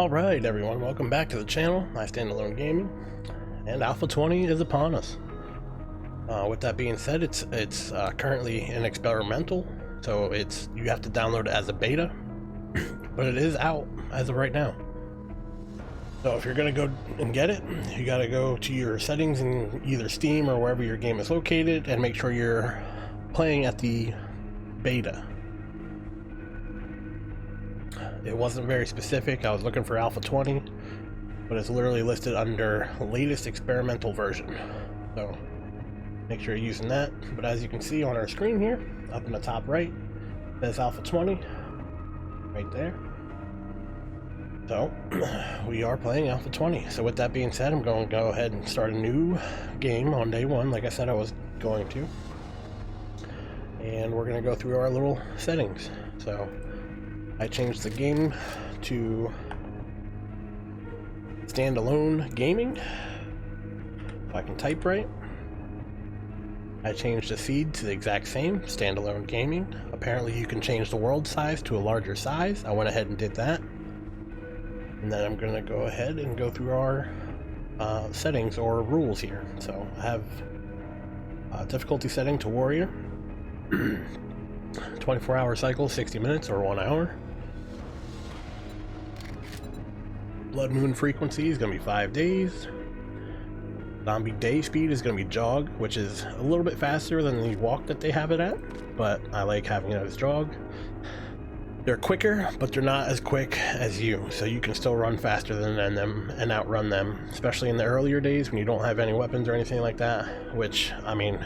Alright everyone, welcome back to the channel, iStandalone Gaming, and Alpha 20 is upon us. With that being said, it's currently an experimental, so you have to download it as a beta, but it is out as of right now. So if you're gonna go and get it, you gotta go to your settings in either Steam or wherever your game is located and make sure you're playing at the beta. It wasn't very specific. I was looking for Alpha 20, but it's literally listed under latest experimental version. So make sure you're using that. But as you can see on our screen here, up in the top right, there's Alpha 20 right there. So we are playing Alpha 20. So with that being said, I'm going to go ahead and start a new game on day one, like I said I was going to. And we're going to go through our little settings. So I changed the game to standalone gaming, if I can type right. I changed the seed to the exact same, standalone gaming. Apparently you can change the world size to a larger size. I went ahead and did that. And then I'm going to go ahead and go through our settings or rules here. So I have difficulty setting to warrior, 24-hour cycle, 60 minutes or 1 hour. Blood moon frequency is going to be 5 days. Zombie day speed is going to be jog, which is a little bit faster than the walk that they have it at, but I like having it as jog. They're quicker, but they're not as quick as you, so you can still run faster than them and outrun them, especially in the earlier days when you don't have any weapons or anything like that, which, I mean,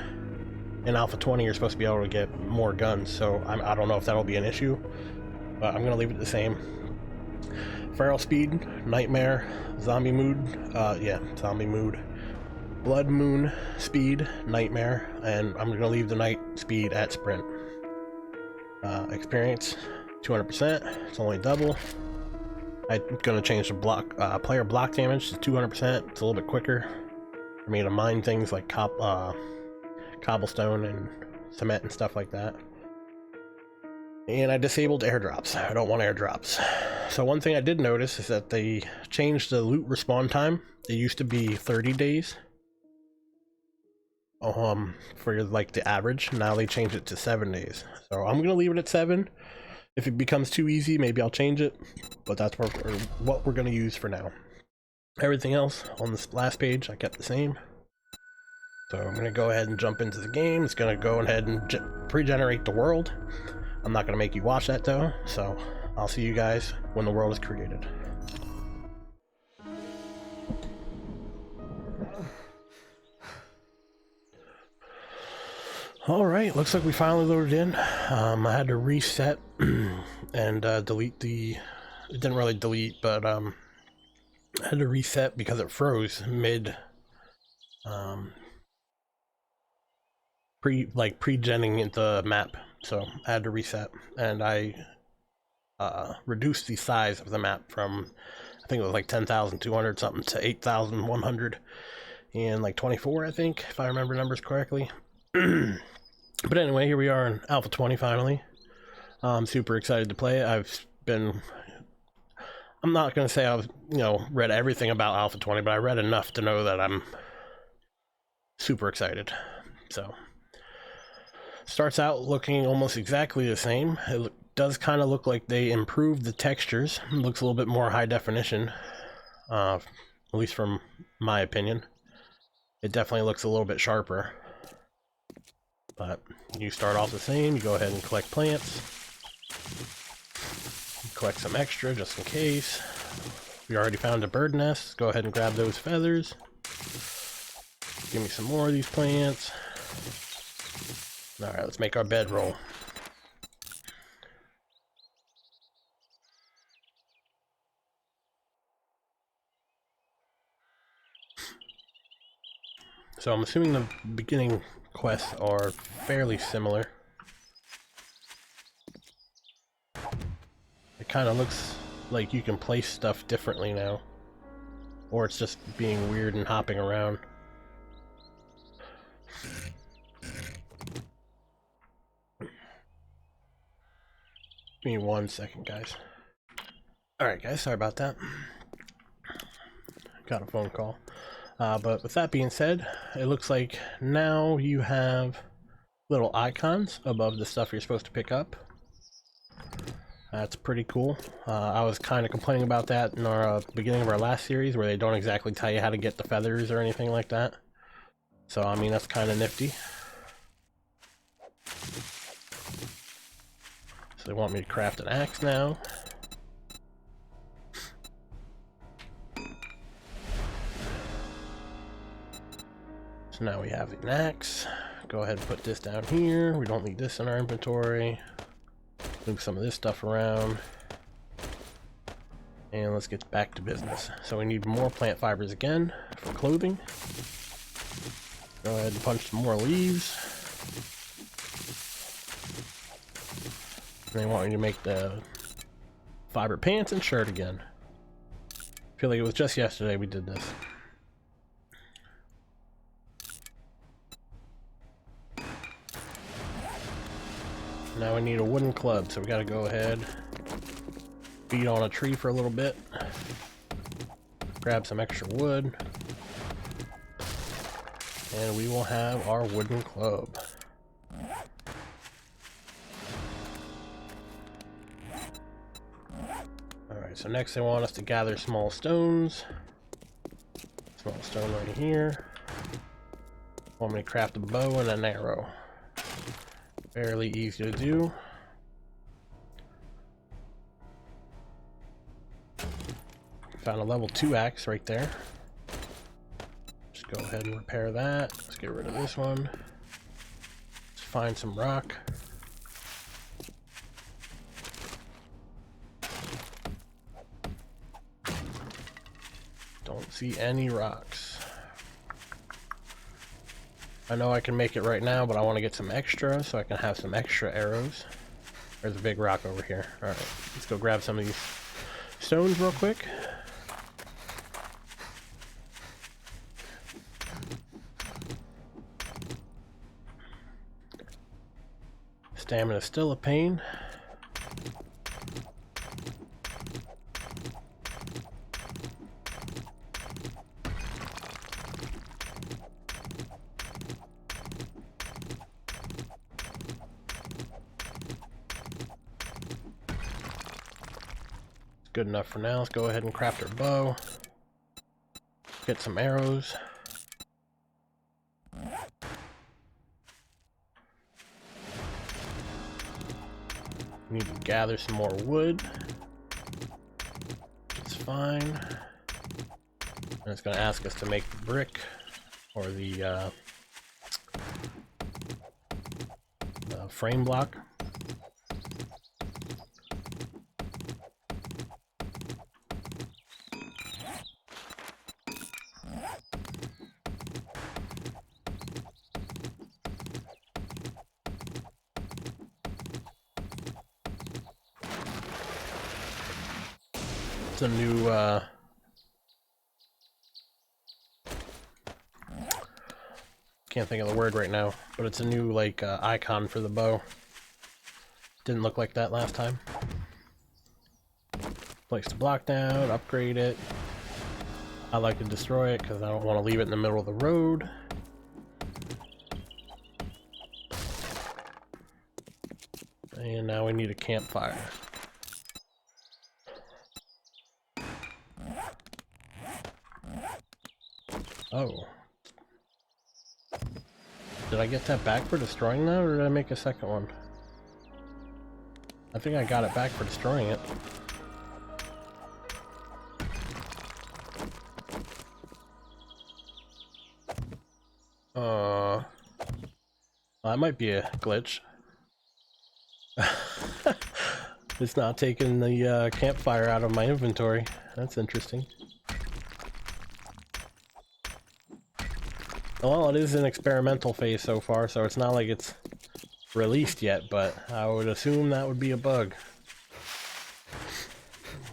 in Alpha 20 you're supposed to be able to get more guns, so I don't know if that'll be an issue, but I'm going to leave it the same. Feral speed, nightmare, zombie mood, zombie mood. Blood moon speed, nightmare, and I'm gonna leave the night speed at sprint. Experience, 200%, it's only double. I'm gonna change the player block damage to 200%, it's a little bit quicker for me to mine things like cobblestone and cement and stuff like that. And I disabled airdrops. I don't want airdrops. So one thing I did notice is that they changed the loot respawn time. It used to be 30 days for like the average. Now they changed it to 7 days. So I'm gonna leave it at 7. If it becomes too easy, maybe I'll change it, but that's what we're gonna use for now. Everything else on this last page I kept the same. So I'm gonna go ahead and jump into the game. It's gonna go ahead and pre-generate the world. I'm not going to make you watch that though, so I'll see you guys when the world is created. Alright, looks like we finally loaded in. I had to reset and delete the... It didn't really delete, but I had to reset because it froze mid... pre-genning the map. So I had to reset, and I reduced the size of the map from, I think it was like 10,200 something to 8,100 and like 24, I think, if I remember numbers correctly. But anyway, here we are in Alpha 20 finally. I'm super excited to play it. I'm not going to say I've, read everything about Alpha 20, but I read enough to know that I'm super excited. So starts out looking almost exactly the same. It does kind of look like they improved the textures. It looks a little bit more high definition, at least from my opinion. It definitely looks a little bit sharper. But you start off the same. You go ahead and collect plants. Collect some extra just in case. We already found a bird nest. Go ahead and grab those feathers. Give me some more of these plants. Alright, let's make our bedroll. So I'm assuming the beginning quests are fairly similar. It kind of looks like you can place stuff differently now. Or it's just being weird and hopping around. Give me 1 second, guys. Alright guys, sorry about that. Got a phone call. But with that being said, it looks like now you have little icons above the stuff you're supposed to pick up. That's pretty cool. I was kind of complaining about that in our beginning of our last series, where they don't exactly tell you how to get the feathers or anything like that. So, I mean, that's kind of nifty. So they want me to craft an axe now. So now we have an axe. Go ahead and put this down here. We don't need this in our inventory. Move some of this stuff around. And let's get back to business. So we need more plant fibers again for clothing. Go ahead and punch some more leaves. And they want me to make the fiber pants and shirt again. I feel like it was just yesterday we did this. Now we need a wooden club, so we gotta go ahead, beat on a tree for a little bit, grab some extra wood, and we will have our wooden club. Alright, so next they want us to gather small stones. Small stone right here. Want me to craft a bow and an arrow. Fairly easy to do. Found a level 2 axe right there. Just go ahead and repair that. Let's get rid of this one. Let's find some rock. Don't see any rocks. I know I can make it right now, but I want to get some extra so I can have some extra arrows. There's a big rock over here. Alright, let's go grab some of these stones real quick. Stamina's still a pain. Good enough for now. Let's go ahead and craft our bow. Get some arrows. Need to gather some more wood. It's fine. And it's going to ask us to make the brick or the frame block. It's a new can't think of the word right now, but it's a new like icon for the bow. Didn't look like that last time. Place the block down, upgrade it. I like to destroy it because I don't want to leave it in the middle of the road. And now we need a campfire. Oh. Did I get that back for destroying that, or did I make a second one? I think I got it back for destroying it. That might be a glitch. It's not taking the campfire out of my inventory. That's interesting. Well, it is an experimental phase so far, so it's not like it's released yet, but I would assume that would be a bug.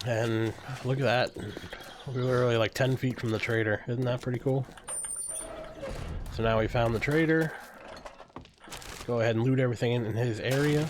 And look at that. We're literally like 10 feet from the trader. Isn't that pretty cool? So now we found the trader. Go ahead and loot everything in his area.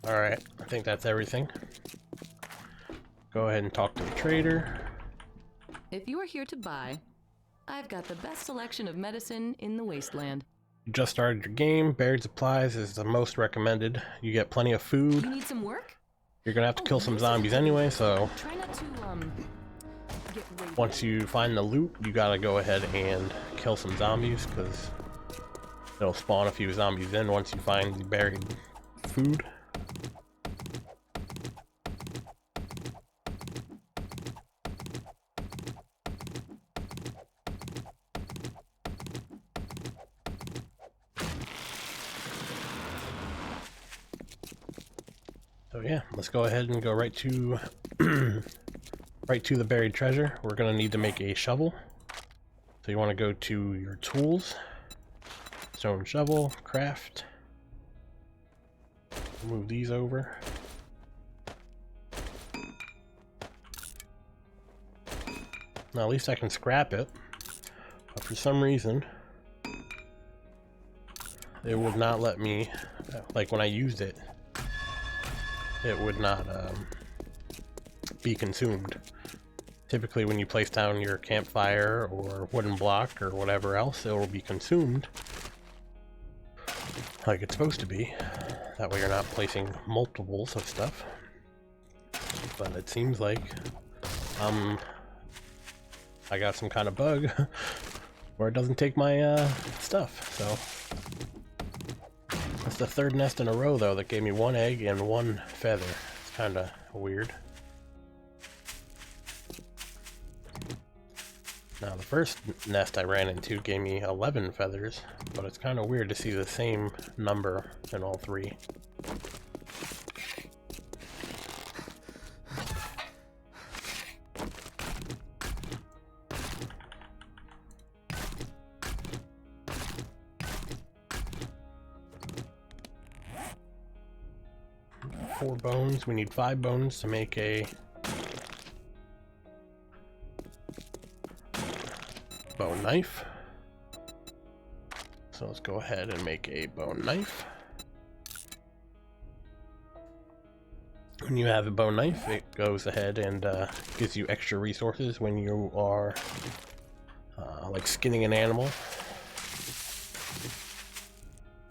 Alright, I think that's everything. Go ahead and talk to the trader. If you are here to buy, I've got the best selection of medicine in the wasteland. You just started your game. Buried supplies is the most recommended. You get plenty of food. You need some work? You're gonna have to kill some zombies anyway, so Try not to, get raped. once you find the loot, you gotta go ahead and kill some zombies, because it'll spawn a few zombies in once you find the buried food. So yeah, let's go ahead and go right to right to the buried treasure. We're gonna need to make a shovel. So you want to go to your tools, stone shovel, craft. Move these over. Now at least I can scrap it, but for some reason it would not let me, like when I used it, it would not be consumed. Typically when you place down your campfire or wooden block or whatever else, it will be consumed like it's supposed to be. That way you're not placing multiples of stuff. But it seems like I got some kind of bug where it doesn't take my stuff. So that's the third nest in a row though that gave me 1 egg and 1 feather. It's kind of weird. Now the first nest I ran into gave me 11 feathers, but it's kind of weird to see the same number in all 3. Four bones. We need 5 bones to make a bone knife. So let's go ahead and make a bone knife. When you have a bone knife, it goes ahead and gives you extra resources when you are like skinning an animal.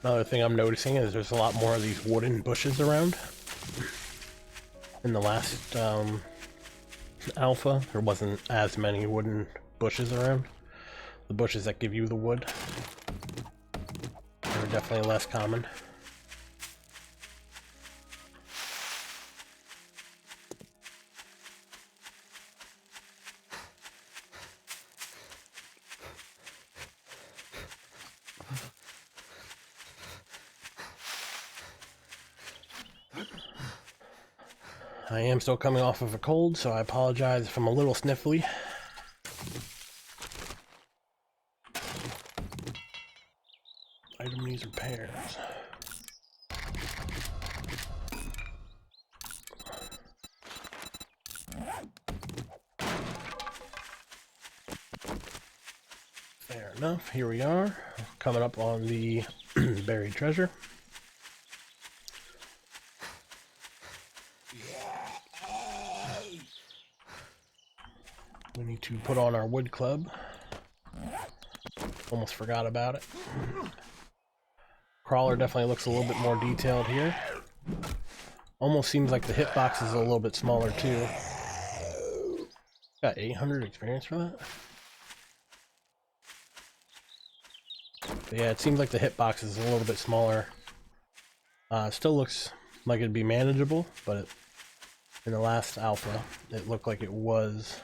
Another thing I'm noticing is there's a lot more of these wooden bushes around. In the last alpha, there wasn't as many wooden bushes around. The bushes that give you the wood are definitely less common. I am still coming off of a cold, so I apologize if I'm a little sniffly. Item needs repairs. Fair enough, here we are, coming up on the buried treasure. We need to put on our wood club. Almost forgot about it. Crawler definitely looks a little bit more detailed here. Almost seems like the hitbox is a little bit smaller too. Got 800 experience for that? But yeah, it seems like the hitbox is a little bit smaller. Still looks like it'd be manageable, but in the last alpha, it looked like it was...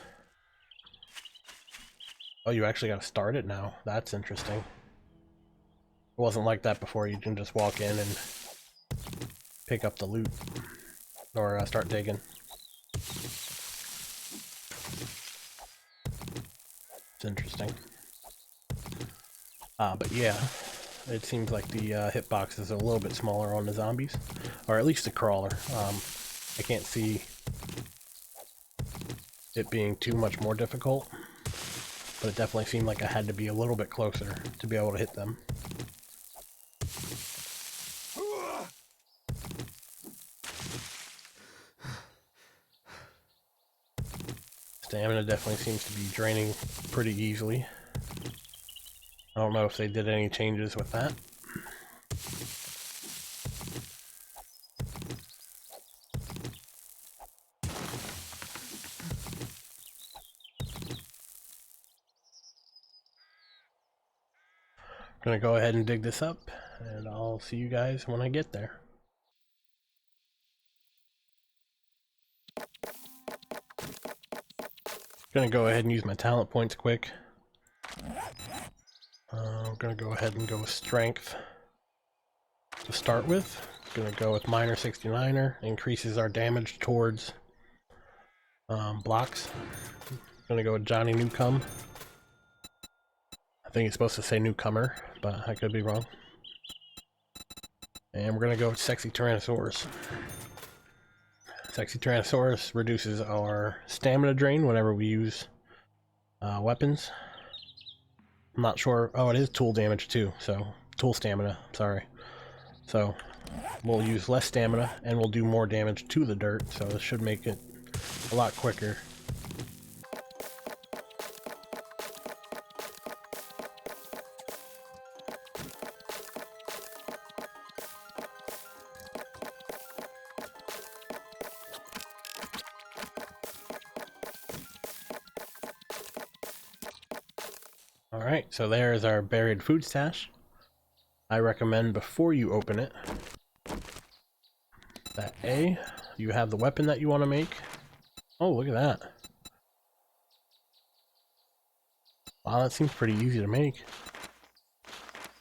Oh, you actually gotta start it now. That's interesting. It wasn't like that before. You can just walk in and pick up the loot. Or start digging. It's interesting. But yeah, it seems like the hitbox is a little bit smaller on the zombies. Or at least the crawler. I can't see it being too much more difficult. But it definitely seemed like I had to be a little bit closer to be able to hit them. Stamina definitely seems to be draining pretty easily. I don't know if they did any changes with that. I'm gonna go ahead and dig this up, and I'll see you guys when I get there. Gonna go ahead and use my talent points quick. I'm gonna go ahead and go with strength to start with. Gonna go with minor 69er, increases our damage towards blocks. Gonna go with Johnny Newcomb. I think it's supposed to say newcomer, but I could be wrong. And we're gonna go with Sexy Tyrannosaurus. Sexy Tyrannosaurus reduces our stamina drain whenever we use weapons. I'm not sure. Oh, it is tool damage too, so tool stamina, sorry. So we'll use less stamina and we'll do more damage to the dirt, so this should make it a lot quicker. Alright, so there's our buried food stash. I recommend before you open it that A, you have the weapon that you want to make. Oh, look at that. Wow, that seems pretty easy to make.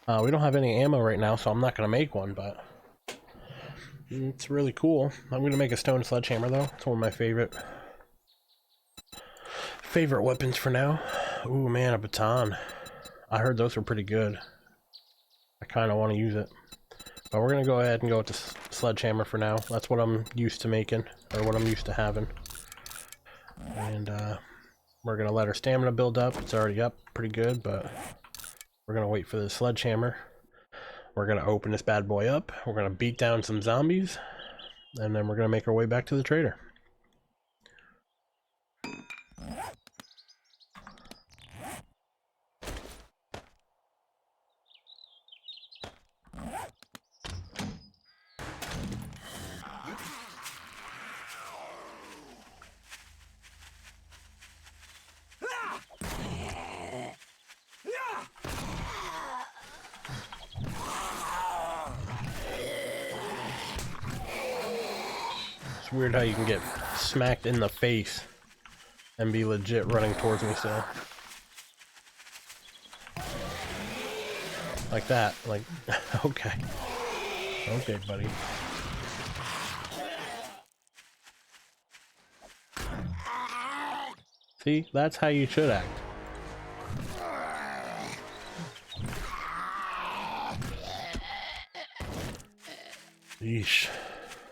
We don't have any ammo right now, so I'm not going to make one, but it's really cool. I'm going to make a stone sledgehammer, though. It's one of my favorite weapons for now. Ooh, man, a baton. I heard those were pretty good. I kind of want to use it. But we're going to go ahead and go with the sledgehammer for now. That's what I'm used to making, or what I'm used to having. And we're going to let our stamina build up. It's already up pretty good, but we're going to wait for the sledgehammer. We're going to open this bad boy up. We're going to beat down some zombies. And then we're going to make our way back to the trader. It's weird how you can get smacked in the face and be legit running towards me still. Like that, like, okay. Okay, buddy. See, that's how you should act. Yeesh.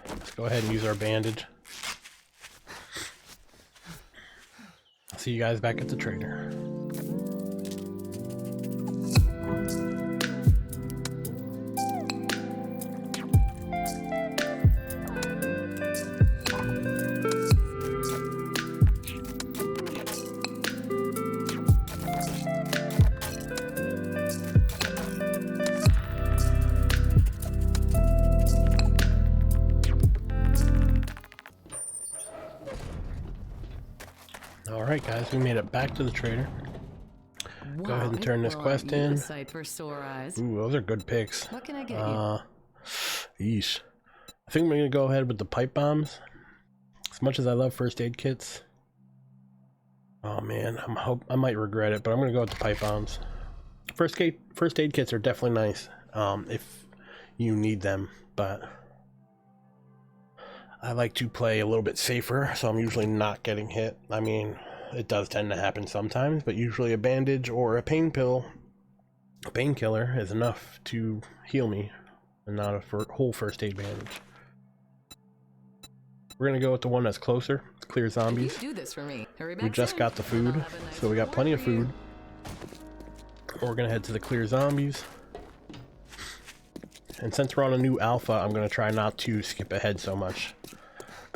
Let's go ahead and use our bandage. I'll see you guys back at the trader. Alright guys, we made it back to the trader. Wow, Go ahead and turn this quest in. Sight for sore eyes. Ooh, those are good picks. What can I get you? Yeesh. I think I'm gonna go ahead with the pipe bombs. As much as I love first aid kits. Oh man, I might regret it, but I'm gonna go with the pipe bombs. First aid kits are definitely nice, if you need them, but I like to play a little bit safer, so I'm usually not getting hit. I mean, it does tend to happen sometimes, but usually a bandage or a painkiller is enough to heal me, and not a whole first aid bandage. We're gonna go with the one that's closer. It's clear zombies. Do this for me. Hurry back We just soon. got the food, I'll have a nice so we got plenty of reward food. We're gonna head to the clear zombies. And since we're on a new alpha, I'm gonna try not to skip ahead so much.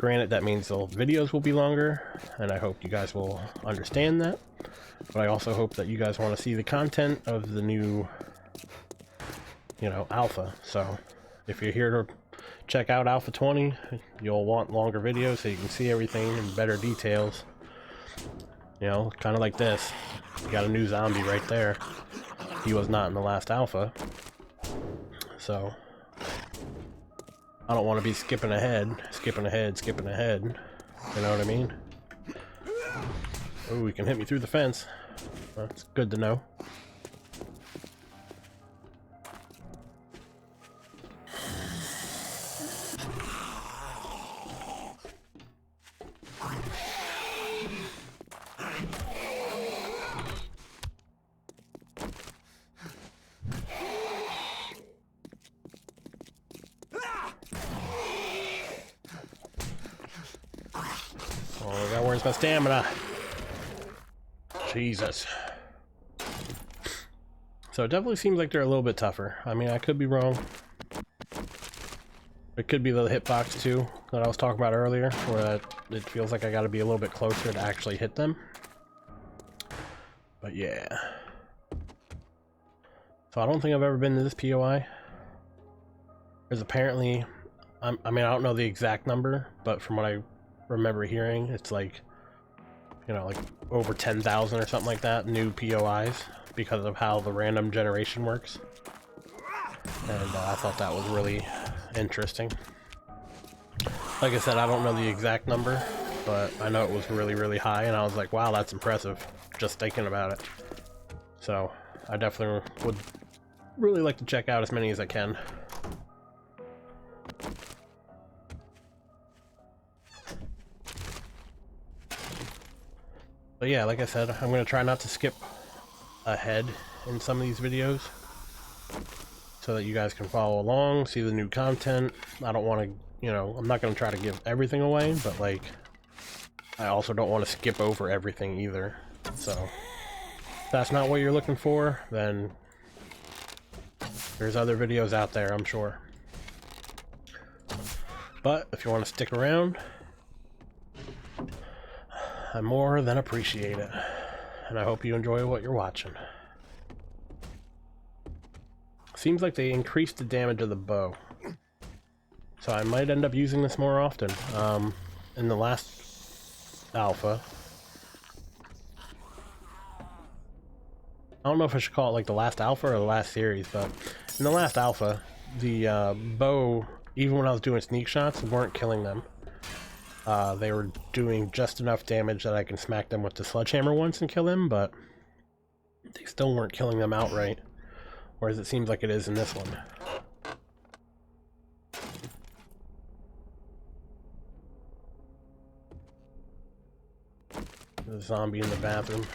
Granted, that means the videos will be longer, and I hope you guys will understand that. But I also hope that you guys want to see the content of the new, you know, alpha. So if you're here to check out Alpha 20, you'll want longer videos so you can see everything in better details. You know, kind of like this. You got a new zombie right there. He was not in the last alpha. So I don't want to be skipping ahead. You know what I mean? Oh, he can hit me through the fence. That's good to know. Oh, God, where's my stamina? Jesus. So it definitely seems like they're a little bit tougher. I mean, I could be wrong. It could be the hitbox too that I was talking about earlier, where it feels like I gotta be a little bit closer to actually hit them. But yeah. So I don't think I've ever been to this POI. There's apparently, I mean, I don't know the exact number, but from what I remember hearing, it's like, you know, like over 10,000 or something like that, new POIs, because of how the random generation works. And I thought that was really interesting. Like I said, I don't know the exact number, but I know it was really, really high, and I was like, wow, that's impressive, just thinking about it. So I definitely would really like to check out as many as I can. But yeah, like I said, I'm going to try not to skip ahead in some of these videos so that you guys can follow along, see the new content. I don't want to, you know, I'm not going to try to give everything away, but like, I also don't want to skip over everything either. So, if that's not what you're looking for, then there's other videos out there, I'm sure. But if you want to stick around, I more than appreciate it. And I hope you enjoy what you're watching. Seems like they increased the damage of the bow. So I might end up using this more often. In the last alpha, I don't know if I should call it like the last alpha or the last series, but in the last alpha, the bow, even when I was doing sneak shots, weren't killing them. They were doing just enough damage that I can smack them with the sledgehammer once and kill them, but they still weren't killing them outright, whereas it seems like it is in this one. The zombie in the bathroom.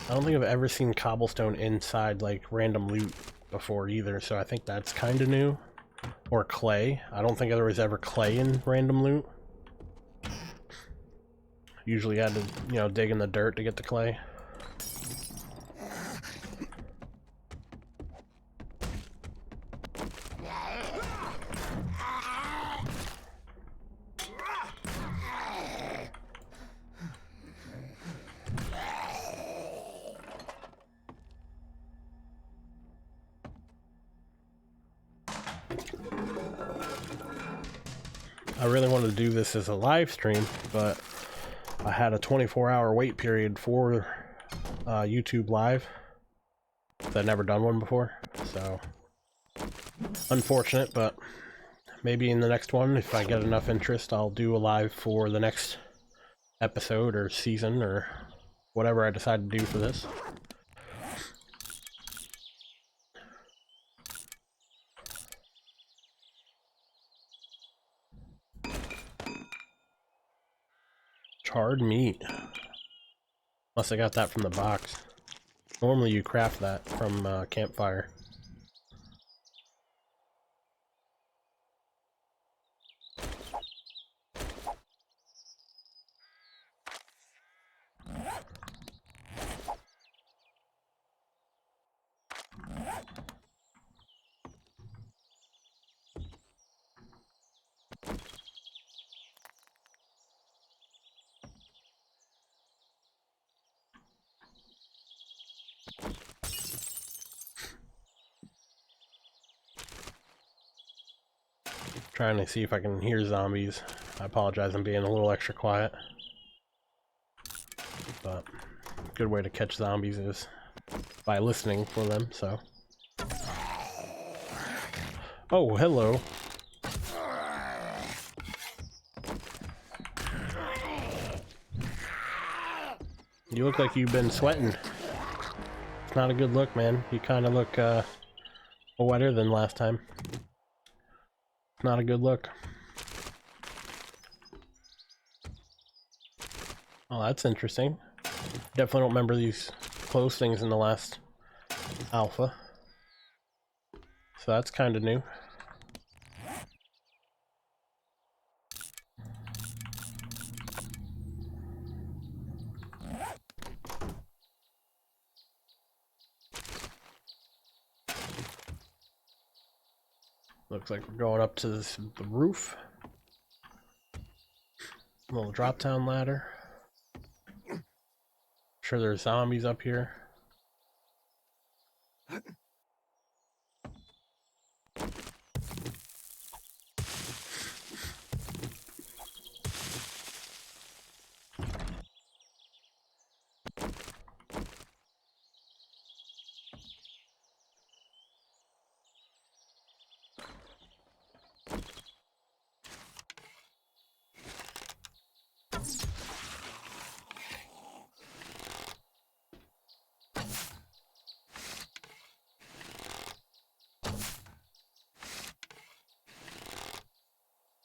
I don't think I've ever seen cobblestone inside like random loot before either, so I think that's kind of new. Or clay. I don't think there was ever clay in random loot. Usually had to, you know, dig in the dirt to get the clay. I really wanted to do this as a live stream, but I had a 24-hour wait period for YouTube Live. I've never done one before, so unfortunate, but maybe in the next one, if I get enough interest, I'll do a live for the next episode or season or whatever I decide to do for this. Charred meat. Unless I got that from the box. Normally you craft that from campfire. trying to see if I can hear zombies. I apologize, I'm being a little extra quiet. But a good way to catch zombies is by listening for them, so. Oh, hello. You look like you've been sweating. It's not a good look, man. You kind of look wetter than last time. It's not a good look. Oh, that's interesting. Definitely don't remember these clothes things in the last alpha. So that's kind of new. Looks like we're going up to the roof. A little drop down ladder. Sure there's zombies up here.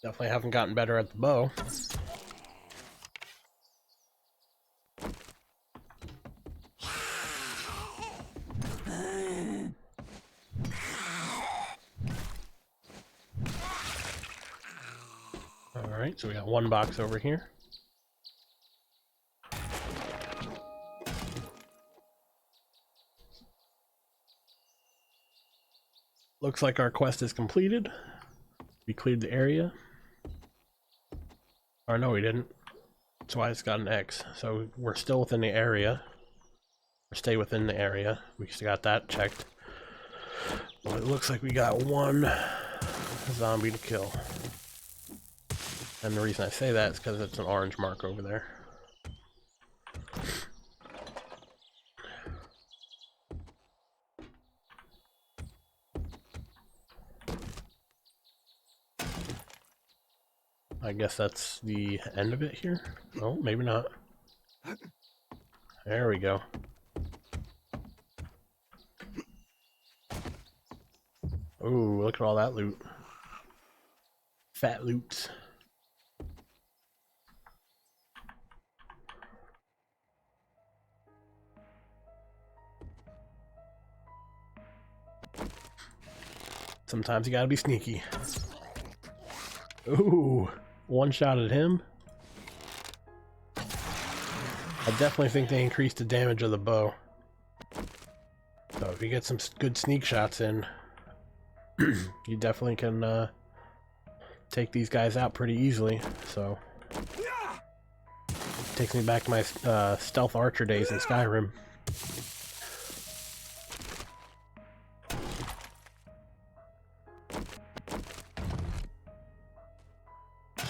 Definitely haven't gotten better at the bow. Alright, so we got one box over here. Looks like our quest is completed. We cleared the area. Or no, we didn't. That's why it's got an X. So we're still within the area. Or stay within the area. We just got that checked. Well, it looks like we got one zombie to kill. And the reason I say that is because it's an orange mark over there. I guess that's the end of it here. Oh, maybe not. There we go. Ooh, look at all that loot. Fat loots. Sometimes you gotta be sneaky. Ooh, one shot at him. I definitely think they increased the damage of the bow. So if you get some good sneak shots in, you definitely can take these guys out pretty easily. So takes me back to my stealth archer days in Skyrim.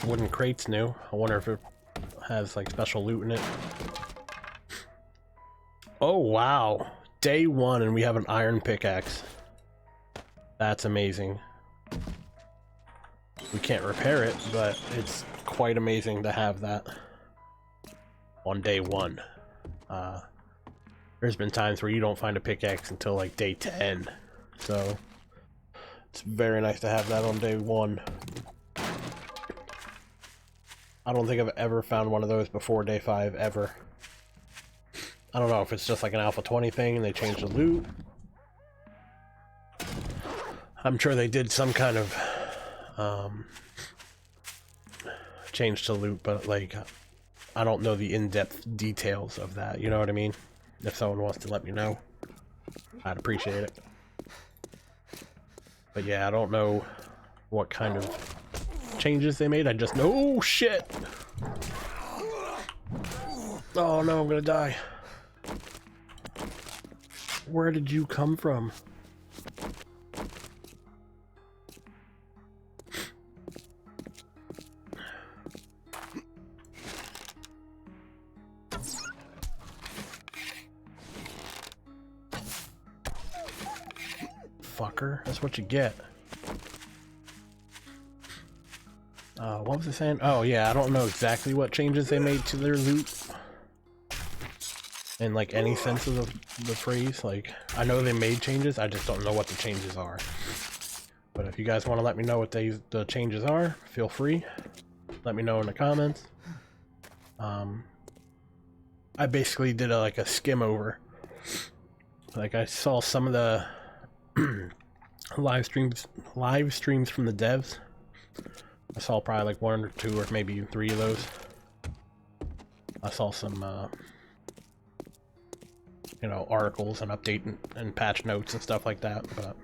Wooden crate's new. I wonder if it has like special loot in it. Oh wow, day one and we have an iron pickaxe. That's amazing. We can't repair it, but it's quite amazing to have that on day one. There's been times where you don't find a pickaxe until like day 10, so it's very nice to have that on day one. I don't think I've ever found one of those before day 5, ever. I don't know if it's just like an Alpha 20 thing and they changed the loot. I'm sure they did some kind of change to loot, but like I don't know the in-depth details of that, you know what I mean? If someone wants to let me know, I'd appreciate it. But yeah, I don't know what kind of changes they made. I just know. Oh shit! Oh no, I'm gonna die. Where did you come from? fucker. That's what you get. What was I saying? Oh yeah, I don't know exactly what changes they made to their loot. In like any sense of the phrase. Like, I know they made changes, I just don't know what the changes are. But if you guys want to let me know what the changes are, feel free. Let me know in the comments. I basically did like a skim over. Like, I saw some of the live streams from the devs. I saw probably like 1 or 2 or maybe 3 of those. I saw some you know, articles and update and patch notes and stuff like that, but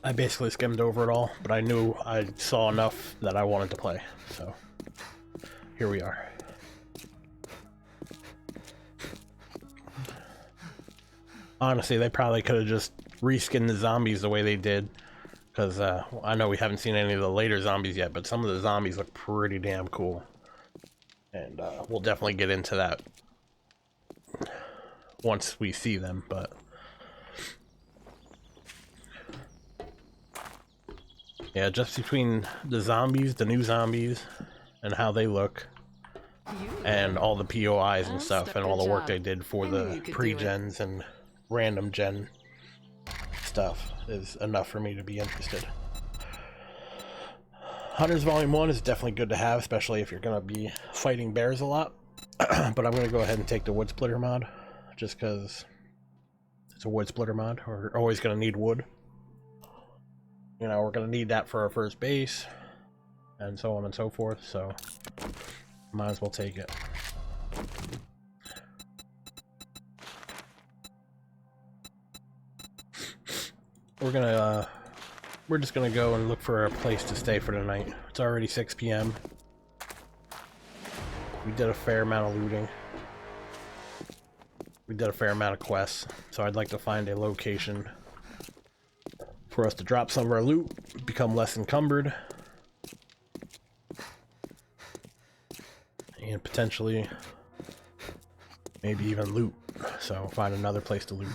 I basically skimmed over it all, but I knew I saw enough that I wanted to play, so here we are. Honestly, they probably could have just reskinned the zombies the way they did, because I know we haven't seen any of the later zombies yet, but some of the zombies look pretty damn cool, and we'll definitely get into that once we see them. But yeah, just between the zombies, the new zombies, and how they look, and all the POIs and stuff, and all the work they did for the pre-gens and random gen stuff is enough for me to be interested. Hunters Volume 1 is definitely good to have, especially if you're going to be fighting bears a lot. But I'm going to go ahead and take the Wood Splitter mod, just because it's a Wood Splitter mod. We're always going to need wood. You know, we're going to need that for our first base, and so on and so forth, so might as well take it. We're just gonna go and look for a place to stay for the night. It's already 6 p.m. We did a fair amount of looting. We did a fair amount of quests, so I'd like to find a location for us to drop some of our loot, become less encumbered, and potentially maybe even loot. So find another place to loot.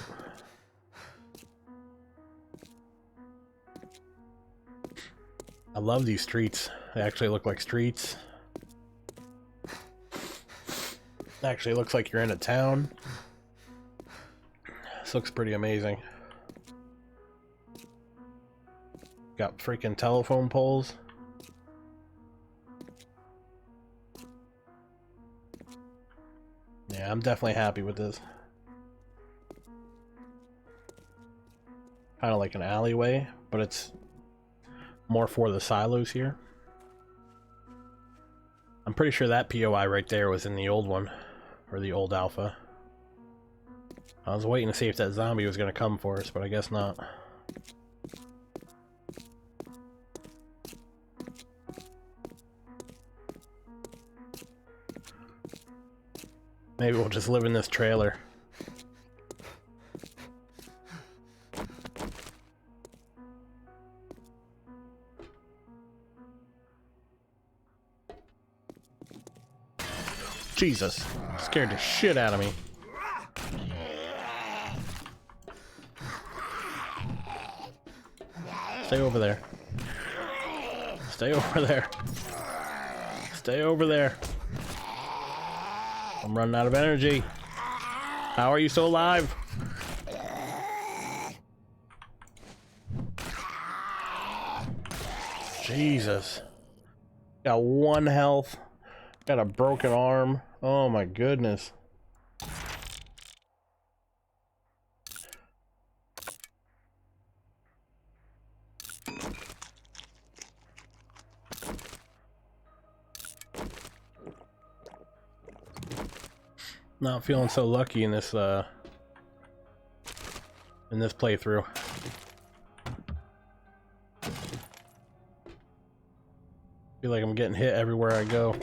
I love these streets. They actually look like streets. Actually looks like you're in a town. This looks pretty amazing. Got freaking telephone poles. Yeah, I'm definitely happy with this. Kind of like an alleyway, but it's more for the silos here. I'm pretty sure that POI right there was in the old one, or the old alpha. I was waiting to see if that zombie was going to come for us, but I guess not. Maybe we'll just live in this trailer. Jesus, scared the shit out of me. Stay over there. Stay over there. Stay over there. I'm running out of energy. How are you still alive? Jesus. Got 1 health. Got a broken arm. Oh my goodness. Not feeling so lucky in this playthrough. Feel like I'm getting hit everywhere I go.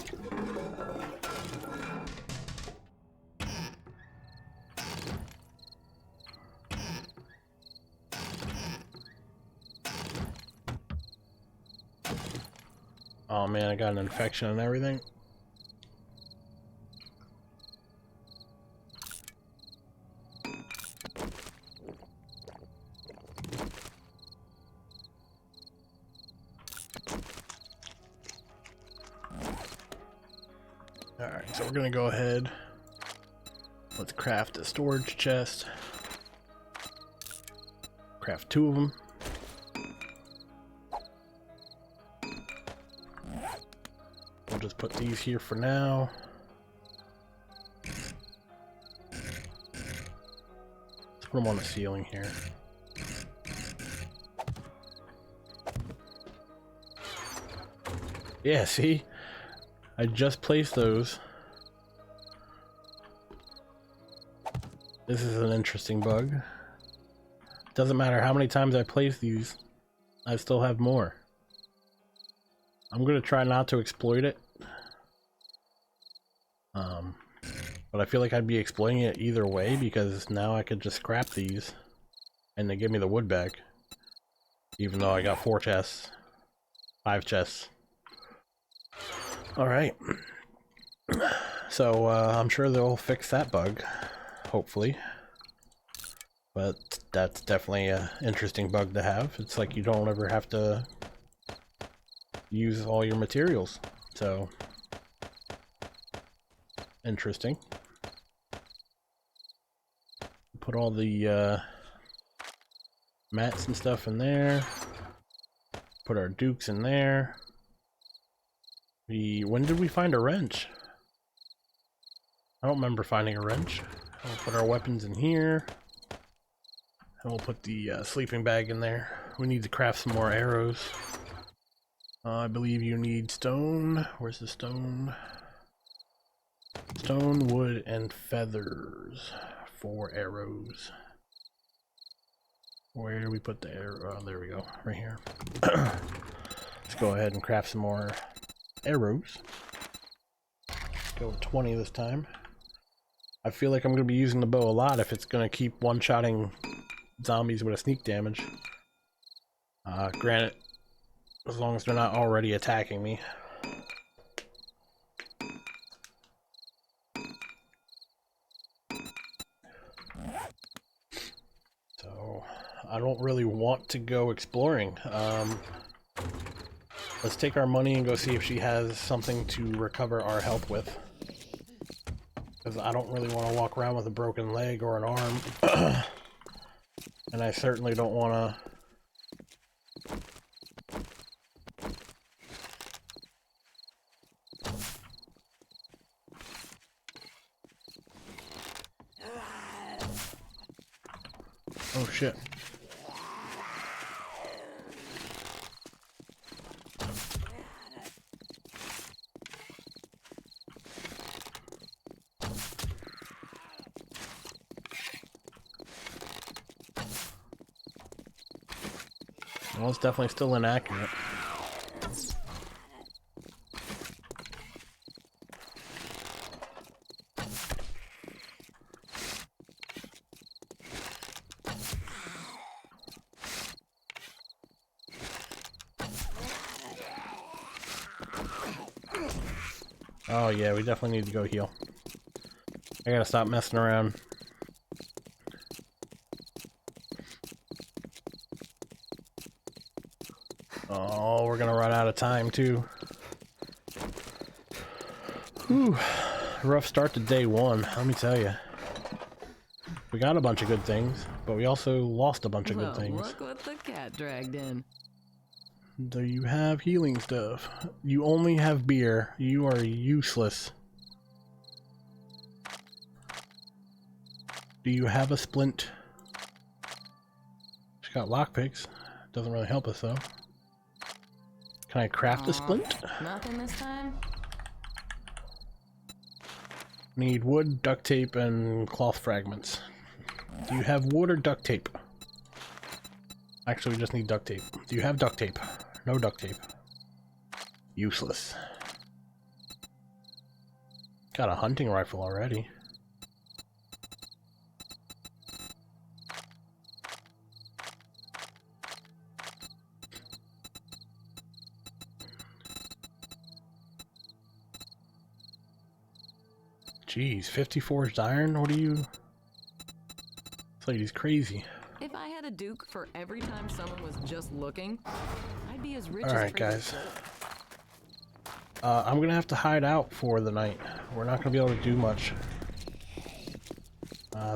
Oh man, I got an infection and everything. Alright, so we're gonna go ahead. Let's craft a storage chest. Craft 2 of them. We'll just put these here for now. Let's put them on the ceiling here. Yeah, see? I just placed those. This is an interesting bug. Doesn't matter how many times I place these, I still have more. I'm gonna try not to exploit it. But I feel like I'd be exploiting it either way, because now I could just scrap these and they give me the wood back. Even though I got 4 chests. 5 chests. Alright. So I'm sure they'll fix that bug. Hopefully. But that's definitely an interesting bug to have. It's like you don't ever have to use all your materials. So interesting. Put all the mats and stuff in there. Put our dukes in there. When did we find a wrench? I don't remember finding a wrench. We'll put our weapons in here. And we'll put the sleeping bag in there. We need to craft some more arrows. I believe you need stone. Where's the stone? Stone, wood, and feathers for arrows. Where do we put the arrow? Oh, there we go. Right here. Let's go ahead and craft some more arrows. Go with 20 this time. I feel like I'm going to be using the bow a lot if it's going to keep one-shotting zombies with a sneak damage. Granted, as long as they're not already attacking me. So, I don't really want to go exploring. Let's take our money and go see if she has something to recover our health with. Because I don't really want to walk around with a broken leg or an arm. And I certainly don't want to... Oh shit. Well, it's definitely still inaccurate. Oh yeah, we definitely need to go heal. I gotta stop messing around. Oh, we're gonna run out of time too. Whew. Rough start to day 1, let me tell you. We got a bunch of good things, but we also lost a bunch of good things. Look what the cat dragged in. Do you have healing stuff? You only have beer. You are useless. Do you have a splint? She got lockpicks. Doesn't really help us though. Can I craft a splint? Nothing this time? Need wood, duct tape, and cloth fragments. Do you have wood or duct tape? Actually, we just need duct tape. Do you have duct tape? No duct tape. Useless. Got a hunting rifle already. Jeez, 50 forged iron? What are you... This lady's crazy. If I had a duke for every time someone was just looking, I'd be as rich as... Alright, guys. I'm gonna have to hide out for the night. We're not gonna be able to do much.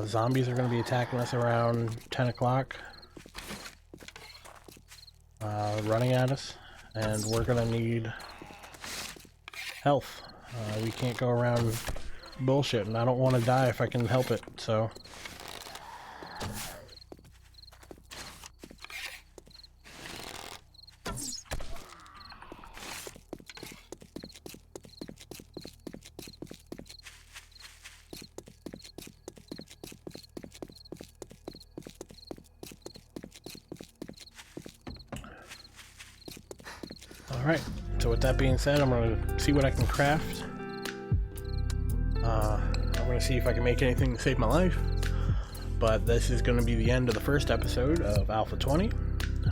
Zombies are gonna be attacking us around 10 o'clock. Running at us. And we're gonna need health. We can't go around bullshit, and I don't want to die if I can help it, so... Alright, so with that being said, I'm going to see what I can craft. I'm going to see if I can make anything to save my life. But this is going to be the end of the first episode of Alpha 20.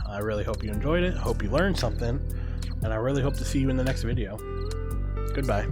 I really hope you enjoyed it, hope you learned something, and I really hope to see you in the next video. Goodbye.